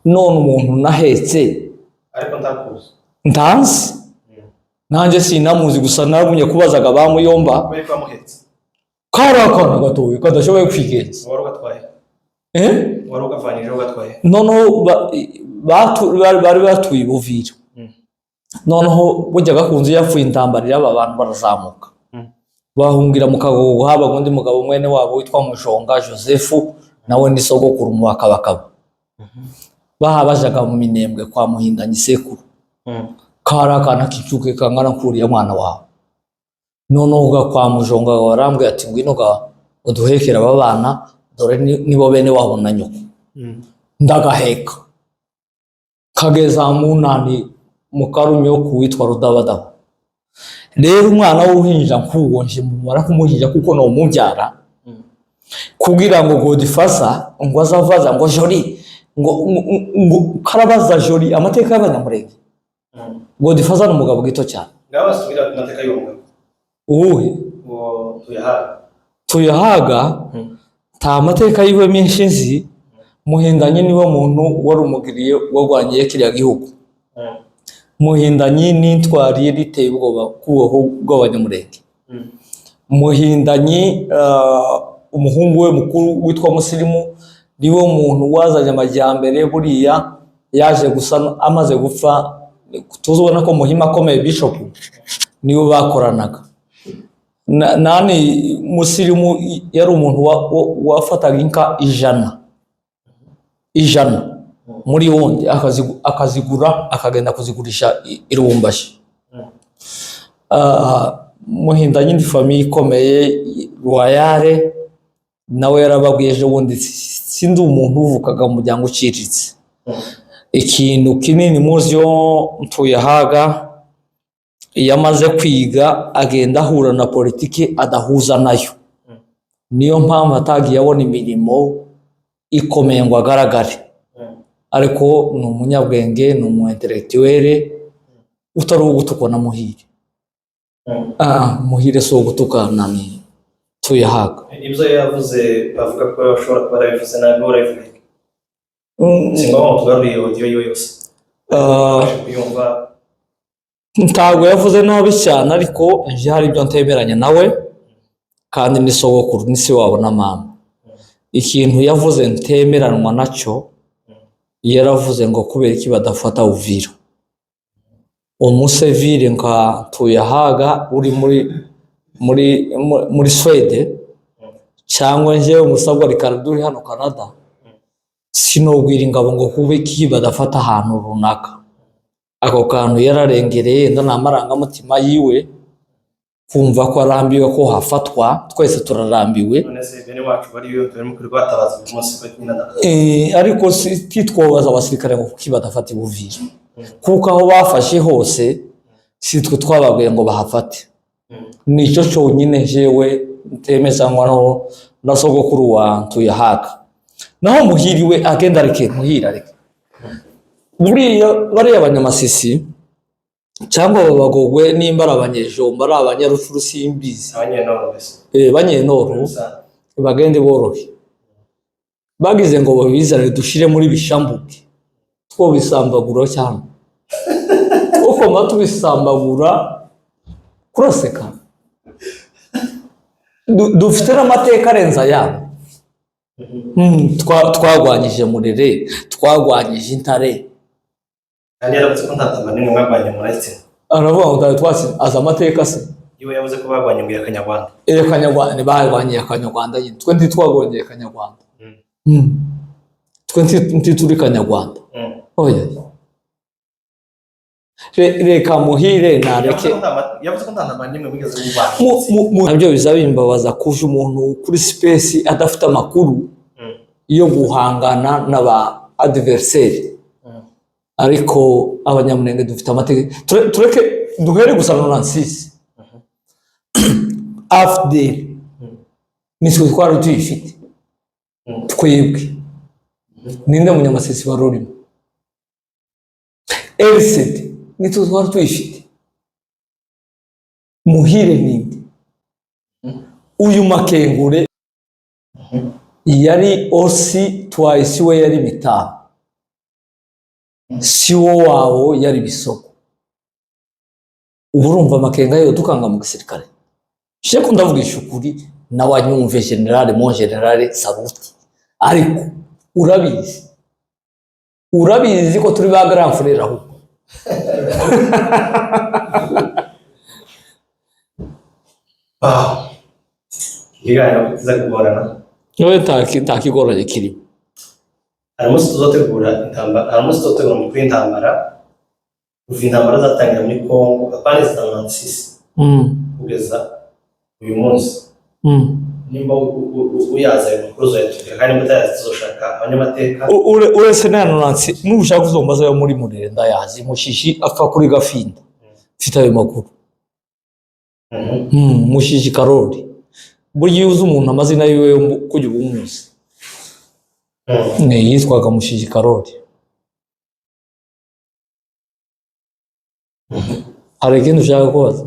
None umuntu nahetse Ariko ndakuzi ntanzi, nanje sinamuzi gusa naragumye kubazaga bamuyomba bari kwamuhetse karakana gatoye kadashoboye kwigenza. wari ugatwaye wari ugavanije ugatwaye. Noneho bari batuye Buvira. Noneho burya Gakunzi yapfuye intambarira aba bantu barazamuka, bahungira mu Kagogo. Haba undi mugabo mwene wabo witwa Mushonga Joseph, nawe ni sogokuru mu Bakabakaba. Bahabajaga mu Minembwe kwa Muhindanye sekuru. Karakana kicuke kangana kuriya mwana wawe. Noneho kwa Mujonga warambwe ati ngwino ga uduhekera abana dore nibo bene wabo na nyoko. Ndagaheka kageza mu nani mu Karume yo kuwitwa Rudabada. Rero umwana w'uruhinja nkuwonje mumara kumuhinja kuko no mubyara, kugira ngo Godfather ngo azavaza ngo Joli ngo karabaza Joli amateka y'Abanyamurenge. Godfather n'umugabo gito cyane. Ngabasubira amateka y'umugabo uwuhe ngo Tuyahaga ta amateka yiwe menshi nzi. Muhindanye niwe muntu wari umugiriye wagwanyiye kiriya gihugu. Muhindanye n'intwari riteye ubwoba kuwo bw'Abanyamurenge. Muhindanye umuhungu we mukuru witwa Musilimu niwe muntu wazanye amajyambere. Buriya yaje gusa amaze gupfa, tuzobona ko Muhima akomeye bishop niwe bakoranaga. Nani Musilimu yari umuntu wafataga inka ijana muri wundi akazigura akagenda kuzigurisha i Lubumbashi. Muhindanye ni famille ikomeye royale nawe yarababwiye ejo bundi sindi umuntu uvukaga mu muryango uciriritse. Ikintu kinini muzi yo Ntuye Haga iyo amaze kwiga agenda ahura na politiki adahuza nayo, niyo mpamvu atagiye abona imirimo ikomeye ngo agaragare, ariko ni umunyabwenge, ni umu intellectuel utari uwo gutukwa na Muhire. Muhire si uwo gutukana ni Ntuye Haga. Ibyo yavuze bavuga ko bashobora kuba barabivuze nabi urabivuga. Singaho tugaruriye audio yose. Kuyumva ntabwo yavuze nabi cyane, ariko nje hari ibyo ntemeranya nawe, kandi ni sogokuru ni se wabo na mama. Ikintu yavuze ntemeranwa nacyo, yaravuze ngo kubera iki badafata Uvira. Umusevire nka Ntuye Haga uri muri Swede, cyangwa nje umusabwa Ricardo uri hano Canada, sinobwira ingabo ngo kube iki badafata ahantu runaka. Ako kantu yararengereye, enda n'amarangamutima yiwe kumva ko arambiwe ko hafatwa, twese turarambiwe. none se bene wacu bari yo turimo kuri gwatabaza uyu munsi ko nyina Ariko titwobaza abasirikare ngo kuki badafata Uvira, kuko aho bafashe hose sitwe twababwiye ngo bahafate. Nicyo cyonyine jewe ntemezanwa no na sogokuru wa Ntuye Haga. Naho Muhiriwe agenda areke Muhira areke. Buriya bari abanyamasisi cyangwa babagogwe nimba abanyejomba ari abanyarucuru simbizi, abanyenoro bese banyenoro bagende borohe, bagize ngo babizane dushire muri bishambuke two bisambagura cyane uko matubisambagura kuraseka. Dufite n'amateka arenza yabo. Twagwanyije Murere, twagwanyije Intare, kandi yaravuze ko ntatamba nimwe mwagwanye muretse. aravuga ngo twasi aza amateka se. Iwe yavuze ko bagwanye ngo yakanyarwanda. Kanyarwanda ni bagwanye Kanyarwanda nyine, twe ntitwagwanye Kanyarwanda. Twe ntituri Kanyarwanda. Oya, reka Muhire nareke. Yavuze ko ntatamba nimwe bigeze mubana. Nabyo bizabimbabaza kuje umuntu kuri space adafite amakuru yo guhangana n'aba adversaire. Ariko abanyamunenge dufite amateka, tureke duhere gusa no Nansis. After niswe twari tuyifite twebwe, ninde munyamasisi barorimo LCD nitwe twari tuyifite. Muhire ninde? Uyu Makengure yari osi twice, we yari Mitano, si wo wabo yari Bisogo. Urumva Makenga yo dukanga mu gisirikare. Sheko ndavugisha ukuri na wanyumve general mon general Saruti, ariko urabizi ko turi ba grand frère aho. Igana kiza kugorana. Yowe takigoranye kirimo. Haramusi tuzotegura intambara, haramusi tuzotegura mu kwintambara. Uva intambara zatangira muri Kongo, apane zitangansisi. Kugeza uyu munsi. Nimba uyaza amakuru zoyatubwira, kandi mutayazi tuzoshaka abanyamateka. Uretse nanonansi nushaka uzombaza yo muri Murere ndayazi, Mushishi apfa kuri Gafinda mfite ayo makuru. Mushishi Karoli buryo uzi umuntu amazina yiwe kujya ubumuzi, yitwaga Mushishi Karoli. Hari ikindi ushaka kubaza?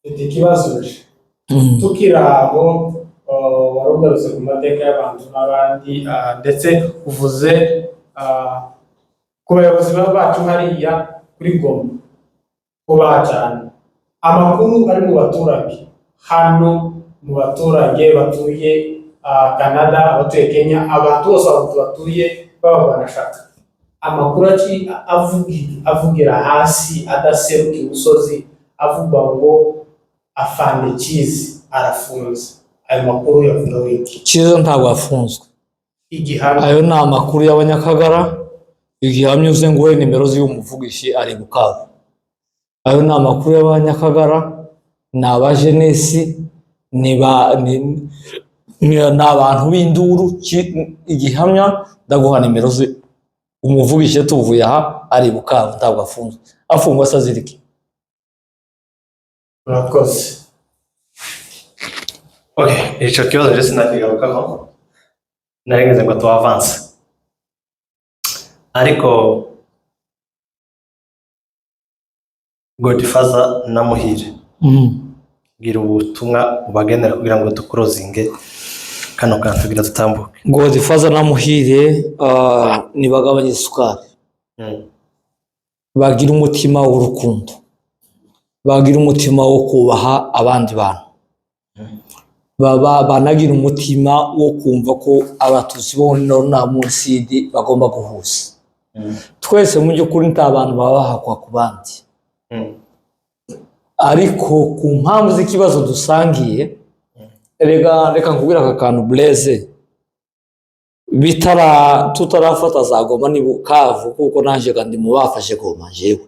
Mfite ikibazo tukiri aho warugarutse ku mateka y'abantu n'abandi, ndetse uvuze ku bayobozi bacu hariya kuri Goma ko bacana amakuru ari mu baturage hano, mu baturage batuye Canada, abatuye Kenya, abantu bose batuye b'abarwanashyaka, amakuru avugira hasi adaseruka imusozi avuga ngo afande Kizi arafunze. Ayo makuru yavuga wiki Kiza ntabwo afunzwe. Igihamya Ayo ni amakuru y'Abanyakagara. Igihamya uze ngo we nimero z'umuvugishi ari Bukavu. Ayo ni amakuru y'Abanyakagara, ni abajenesi, ni abantu b'induru igihamya ndaguha nimero ze umuvugije tuvuye aha ari Bukavu ntabwo afungwa asaziriki. murakoze. Okay, icyo kibazo rero sinakigarukaho narengeze ngo tuavanse ariko Godfather na Muhire gira ubutumwa ubagenera kugira ngo dukurozinge kano kantu tugira tutambuke. Godfather na Muhire nibagabanye isukari, bagira umutima w'urukundo, bagira umutima wo kubaha abandi bantu, banagira umutima wo kumva ko Abatutsi bo na Munsidi bagomba guhuza. Twese mu by'ukuri nta abantu babahakwa ku bandi, ariko ku mpamvu z'ikibazo dusangiye, reka nkubwira aka kantu Blaise, tutarafata za Goma ni Bukavu kuko nanje kandi mu bafashe Goma jewe,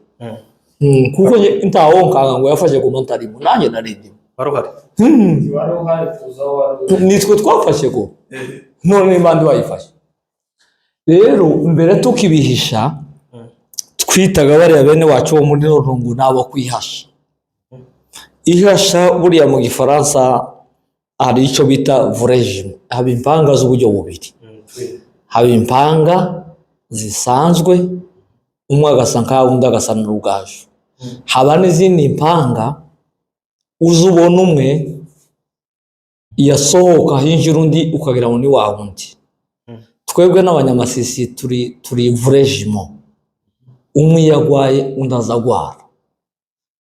kuko ntawo nkanga ngo yafashe Goma ntarimo nanje narindi Baruhari nitwe twafashe Goma none impande bayifashe. Rero mbere tukibihisha twitaga bariya bene wacu bo muri Rungu nabo kwihasha. Ihasha buriya mu Gifaransa hari icyo bita vorejime, haba impanga z'uburyo bubiri, haba impanga zisanzwe umwe agasa nkaho undi agasa n'urugaju, haba n'izindi impanga uzubona umwe yasohoka hinjira undi ukagira ngo ni wa wundi. Twebwe n'abanyamasisi turi vorejime, umwe yagwaye undi azagwara.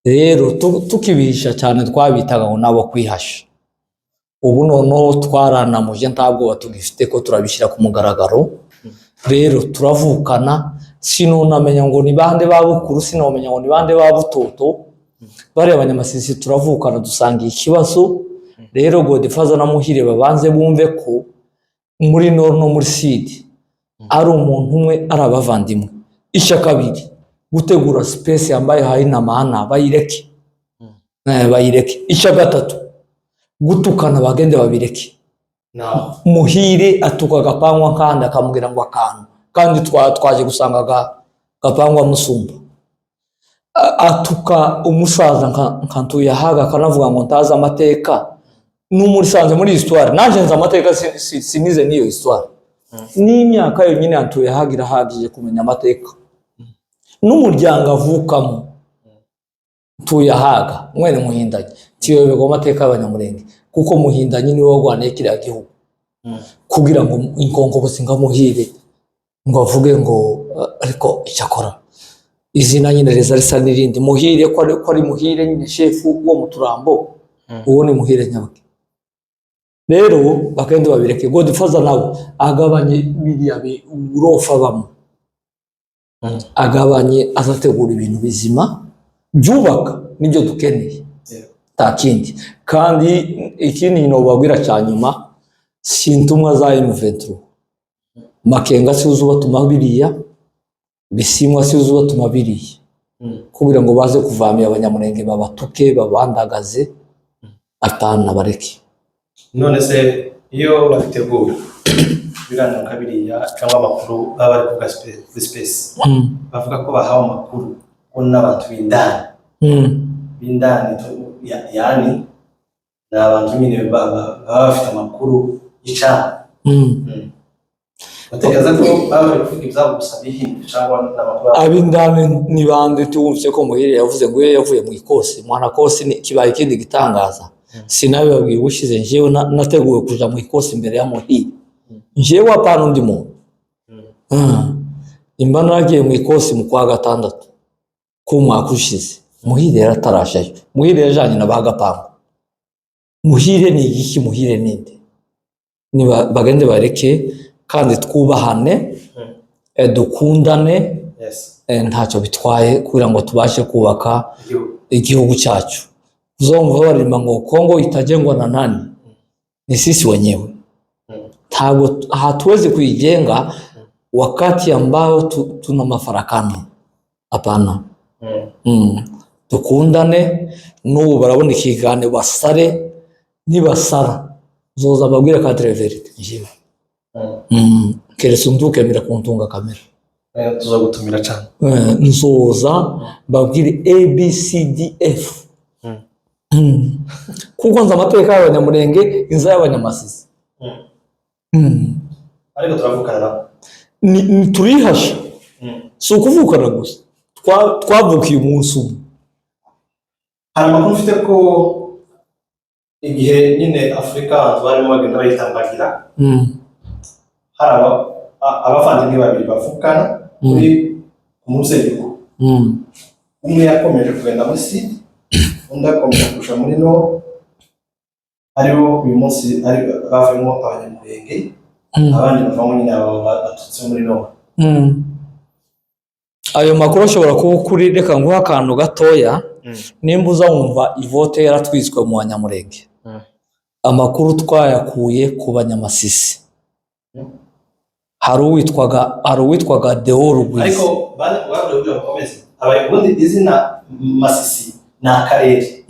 Rero tukibihisha cyane twabitaga ngo nabo kwihasha. Ubu noneho twaranamuje ntabwo batugifite ko turabishyira ku mugaragaro. Rero turavukana, sinunamenya ngo ni bande babukuru, sinumenya ngo ni bande babutoto, bari abanyamasisi turavukana dusangiye ikibazo. Rero Godfather na Muhire babanze bumve ko muri Nord no muri Sud ari umuntu umwe, ari abavandimwe. Icya kabiri, gutegura space yambaye hari namana bayireke, bayireke. Icya gatatu, gutukana bagende babireke. Muhire atuka Gapangwa kandi akamubwira ngo akantu, kandi twaje gusanga Gapangwa musumba. Atuka umusaza nkantuye haga kanavuga ngo ntaza amateka n'umuri sanze muri histoire, naje nza amateka sinize niyo histoire. N'imyaka yonyine antuye hagira hagije kumenya amateka n'umuryango avukamo. Tuyahaga mwene Muhindanye tiyobego amateka y'Abanyamurenge, kuko Muhindanye niwe wagwaniye kiriya gihugu kugira ngo inkongo businga Muhire ngo avuge ngo ariko icyakora izina nyine reza risa n'irindi. Muhire ko ari Muhire nyine shefu wo mu Turambo, uwo ni Muhire Nyabake. Rero bakende babireke. Godfather nawe agabanye biriya urofa bamo, agabanye azategura ibintu bizima byubaka, nibyo dukeneye ta kindi. Kandi ikindi no babwira cyanyuma, sintumwa za M23 Makenga si uzubatuma biriya, Bisimwa si uzubatuma biriya, kugira ngo baze kuvamira Abanyamurenge babatuke babandagaze atana bareke. None se iyo babitegura biganiro kabiriya cyangwa amakuru baba bari kuvuga space, bavuga ko bahawe amakuru ko n'abantu bindani yani n'abantu nyine baba bafite amakuru y'icana. Batekereza ko baba bari kuvuga ibyabo gusa bihinduye cyangwa n'amakuru abindani ni bande? Tuwumvise ko Muhire yavuze ngo yavuye mu ikosi, mwana kosi ni kibaye ikindi gitangaza. Sinabe babwiye ubushize njewe nateguwe kuja mu ikosi imbere ya Muhire, njewe apana undi muntu. Imba nagiye mu ikosi mu kwa gatandatu ku mwaka ushize, Muhire yaratarashayo. Muhire yajanye na Bagapanga. Muhire ni igiki? Muhire ninde? Ni bagende bareke kandi twubahane, dukundane, ntacyo bitwaye kugira ngo tubashe kubaka igihugu cyacu. Uzumva barima ngo Kongo itajengwa na nani? Ni sisi wenyewe. Tago hatuwezi kuijenga wakati ambao tuna mafarakano. Hapana. Tukundane, n'ubu barabona ikigane basare nibasara zoza babwire ka televerite njiwe keretse ndukemera kuntunga kamera tuzagutumira cyane nzoza babwire ABCDF kuko nza amateka y'abanyamurenge inza y'abanyamasisi ariko turavukana nabo ni turihasha si ukuvukana gusa twavukiye umunsi umwe. hari amakuru mfite ko igihe nyine Afurika barimo bagenda bayitambagira hari abavandimwe babiri bavukana muri umuzenguruko umwe yakomeje kugenda muri sud undi akomeje kurusha muri no aribo uyu munsi ari bavuyemo abanyamurenge abandi bavamo nyine batutse muri no. Ayo makuru ashobora kuba ukuri, reka nguha akantu gatoya. Nimba uzawumva ivote yaratwiswe mu banyamurenge, amakuru twayakuye ku banyamasisi. Hari uwitwaga Deo Rugwiza. Ariko bari byo bakomeze abayobozi izina Masisi na akarere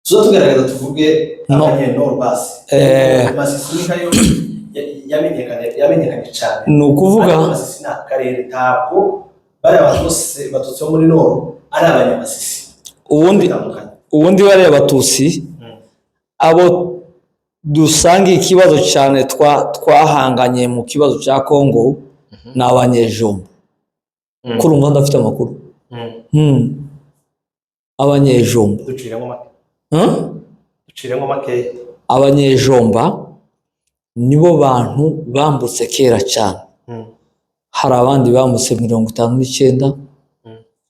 so tugaragaza tuvuge abanyeno basi Masisi ni kayo yamenyekanye cyane. Ni ukuvuga Masisi na akarere ntabwo bari abantu bose batutse muri Nord ari abanyamasisi. Ubundi bari abatutsi abo dusanga ikibazo cyane twahanganye mu kibazo cya Kongo na abanyejomba. Kurumva ndafite amakuru. Abanyejomba duciremo make abanyejomba nibo bantu bambutse kera cyane. Hari abandi bambutse 59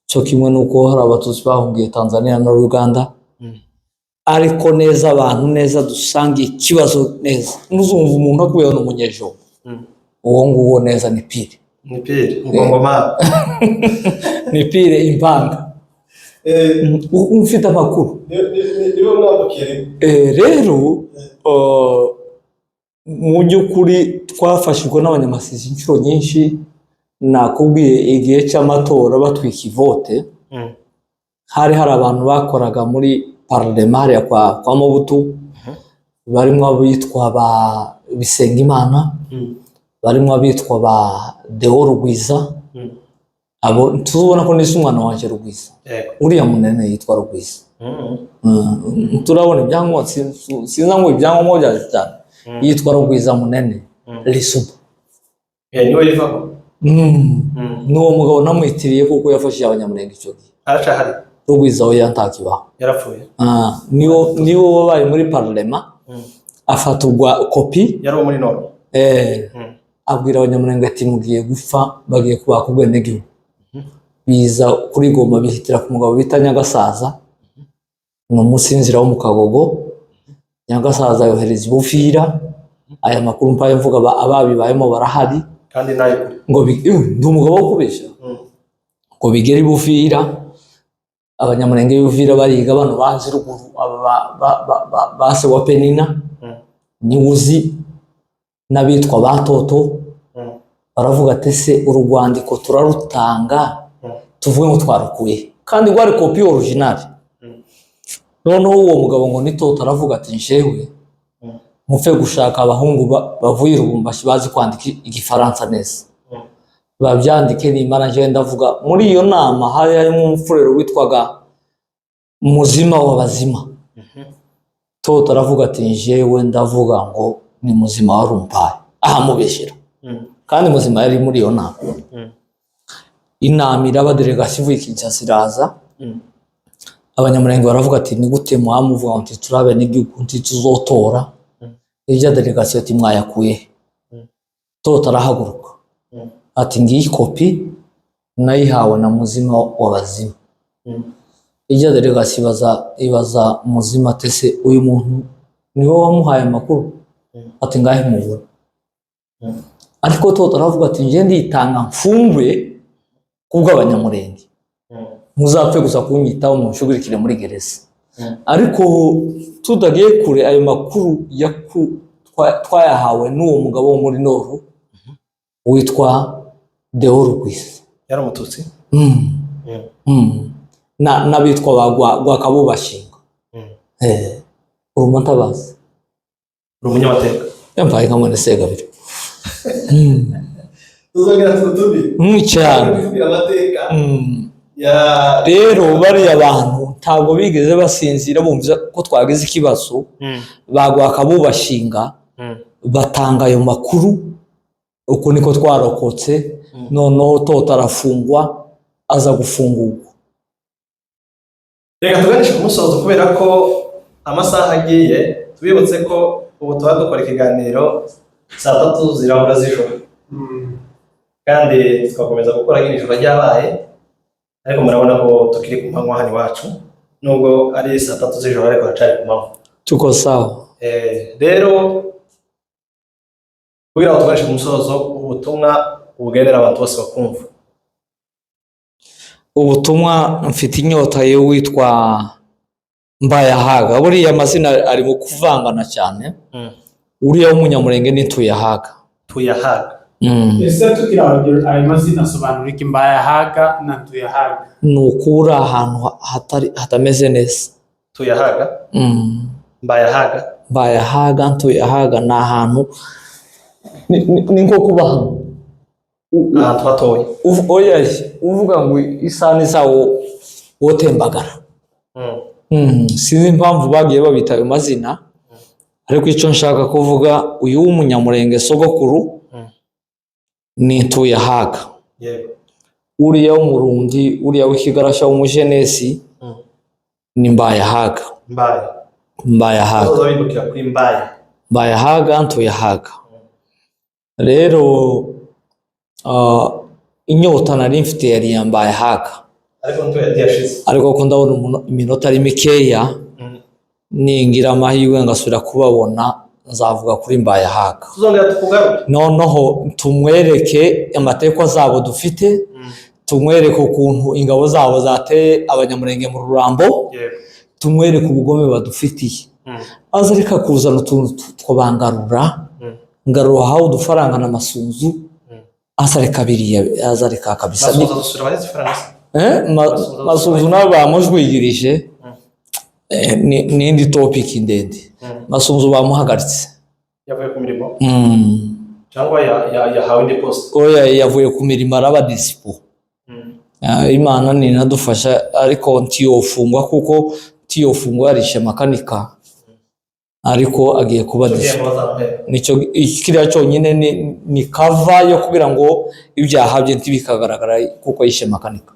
cyo kimwe nuko hari abatutsi bahungiye Tanzania na Uganda. Ariko neza abantu neza dusanga ikibazo neza nuzumva umuntu akubera n'umunyejomba uwo nguwo neza ni pire ngoma ni pire impanga umfite amakuru nibo mwabukire rero mu by'ukuri twafashijwe n'abanyamasisi inshuro nyinshi. Nakubwiye igihe cy'amatora batwika ivote hari abantu bakoraga muri parlemare kwa Mobutu, barimo abitwa ba Bisengimana, barimo abitwa ba Deo Rugwiza. Abo tubona ko nisi umwana wanje Rugwiza uriya munene yitwa Rugwiza. Turabona ibyangombwa sinza ngo ibyangombwa bya cyane yitwa Rugwiza munene Lisuba niwe rivamo n'uwo mugabo namwitiriye kuko yafashije abanyamurenge icyo gihe. Aracahari Rugwiza we yantakibaho yarapfuye. niwo wabaye muri parlema afaturwa kopi yari muri Nord abwira abanyamurenge ati mugiye gupfa bagiye kubaka ubwenegihugu. Biza kuri Goma bihitira ku mugabo bita Nyagasaza n'umusinzira wo mu Kagogo. Nyagasaza yohereza Bufira. Aya makuru mpaye mvuga ababibayemo barahari kandi nayo ngo ndi umugabo wo kubesha ngo bigeri Bufira. Abanyamurenge y'Uvira bariga bano banzi ruguru base wa Penina niwuzi n'abitwa batoto baravuga ati se urugwandiko turarutanga tuvuge ngo twarukuye kandi gwari copy original. Noneho uwo mugabo ngo nitoto aravuga ati njewe mupfe gushaka abahungu bavuye Rubumbashi bazi kwandika igifaransa neza babyandike. Nimara nje ndavuga muri iyo nama hari harimo umufurero witwaga Muzima w'abazima. Toto aravuga ati njewe ndavuga ngo ni Muzima wa Rumpaye ahamubeshera kandi Muzima yari muri iyo nama. Inama iraba delegation ivuye Kinshasa iraza. Abanyamurenge baravuga ati ni gute muhamuvuga ngo turabe n'igihugu tuzotora ibya delegation ati mwayakuye. Toto arahaguruka ati ngiyi kopi nayihawe na Muzima w'abazima. Ijya delegation ibaza Muzima tese uyu muntu niwe wamuhaye amakuru ati ngahe mubura. Ariko Toto aravuga ati nje nditanga mfungwe kubw'abanyamurenge muzapfe gusa kunyitaho munshugurikire muri gereza. Ariko tudagiye kure ayo makuru twayahawe n'uwo mugabo wo muri Nord witwa Deo Rugwiza yari umututsi n'abitwa bagwa Kabubashinga. Urumutabazi umunyamateka yambaye nka mwene Segabiro tuzongera tugutumire cyane. kubwira amateka ya Rero bariya abantu ntabwo bigeze basinzira bumva ko twagize ikibazo, bagwaka bubashinga batanga ayo makuru, uko niko twarokotse. Noneho Toto arafungwa aza gufungurwa. reka tuganishe ku musozo kubera ko amasaha agiye. Tubibutse ko ubu tuba dukora ikiganiro saa 3 zirabura z'ijoro kandi tugakomeza gukora nk'ijoro ryabaye, ariko murabona ko tukiri ku manywa hano iwacu nubwo ari saa 3 z'ijoro ariko hacari ku manywa. Tuko sawa. Rero kugira ngo tuganishe ku musozo ubutumwa bugenera abantu bose bakumva. Ubutumwa mfite inyota yo witwa Mbayahaga. Buriya amazina ari mu kuvangana cyane. Uriya w'umunyamurenge ni Tuyahaga. Tuyahaga. Ese tukira ayo mazina asobanura iki? Mbayahaga na Tuyahaga Ni ukura ahantu hatameze neza. Tuyahaga. Mbayahaga. Mbayahaga, Tuyahaga ni ahantu ni nko kuba hano ahantu hatoye. Oya uvuga ngo isani zawo wotembagara. Sinzi impamvu bagiye babita ayo mazina, ariko icyo nshaka kuvuga uyu w'umunyamurenge sogokuru ni Tuyahaga. Uriya w'umurundi, uriya w'ikigarasha w'umujenesi ni Mbayahaga. Mbayahaga. Mbayahaga, Tuyahaga. Rero inyota nari mfite yari ya Mbayahaga, ariko ko ndabona iminota ari mikeya, ningira amahirwe ngasubira kubabona nzavuga kuri Mbayahaga. Noneho tumwereke amateka zabo dufite, tumwereke ukuntu ingabo zabo zateye abanyamurenge mu Rurambo, tumwereke ubugome badufitiye. Aza reka kuzana utuntu twabangarura, ngarura hawo udufaranga n'amasunzu, asareka biriya azareka kabisa. Masunzu nabo bamujwigirije n'indi topic ndende. Masunzu bamuhagaritse yavuye ku mirimo cyangwa yahawe indi post. Oya yavuye ku mirimo araba dispo. Imana ni nadufasha, ariko ntiyofungwa kuko ntiyofungwa yarishe makanika, ariko agiye kuba dispo. Nicyo kiriya cyonyine ni cover yo kugira ngo ibyaha bye ntibikagaragara kuko yishe makanika.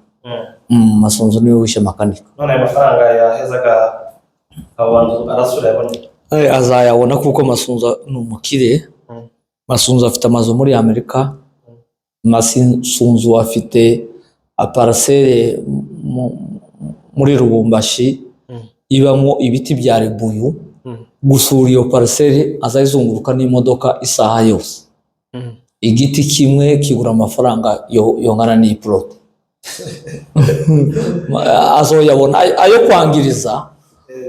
Masunzu niwe wishe makanika. None ayo mafaranga yahezaga abantu arasura yabonye. Azayabona kuko Masunzu ni umukire. Masunzu afite amazu muri Amerika. Masunzu afite aparcelle muri Rubumbashi ibamo ibiti bya rebuyu. Gusura iyo parcelle azayizunguruka n'imodoka isaha yose. Igiti kimwe kigura amafaranga yongana n'iyi plot. Azoyabona ayo kwangiriza,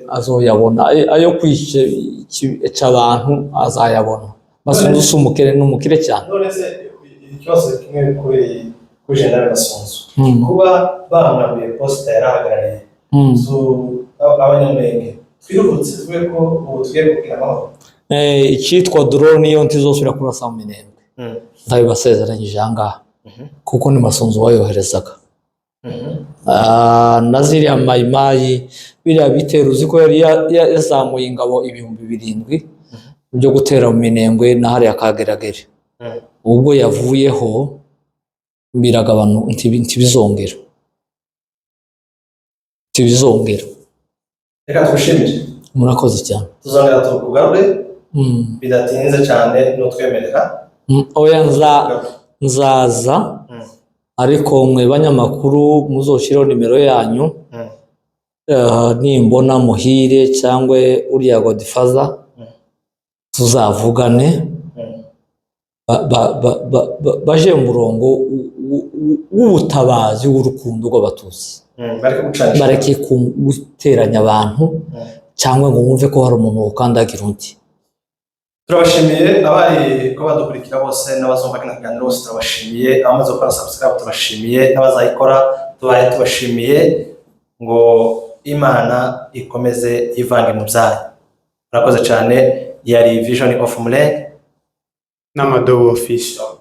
azoyabona ayo kwica abantu, azayabona. Masunzu sumukire n'umukire cyane. None se ikibazo kimwe kuri General Masunzu kuba bamwambiye posta yarahagarariye abanyamurenge, twirutse twe ko ubu tugiye kugira amahoro. Icyitwa drone yo ntizosubira kurasa mu Minembwe. Ndabibasezeranyije ahangaha kuko ni Masunzu wayoherezaga. Naziriya mayimayi biriya bitero uziko yari yazamuye ingabo 7,000 byo gutera mu Minembwe na hariya Kageragere. Ubwo yavuyeho biragabano ntibizongera. Reka tugushimire. Murakoze cyane. Tuzongera tukugarure bidatinze cyane n'utwemerera. Oya nzaza ariko mwe banyamakuru muzoshiraho nimero yanyu. Nimbona Muhire cyangwa uriya Godfather tuzavugane baje mu murongo w'ubutabazi w'urukundo rw'Abatutsi. Bareke guteranya abantu cyangwa ngo wumve ko hari umuntu ukandagira undi. Turabashimiye abari ko badukurikira bose n'abazumva kino kiganiro bose turabashimiye, abamaze gukora subscribe turabashimiye, n'abazayikora tubashimiye. Ngo Imana ikomeze ivange mu byayo. murakoze cyane. Yari Vision of Umurenge n'amadobo official.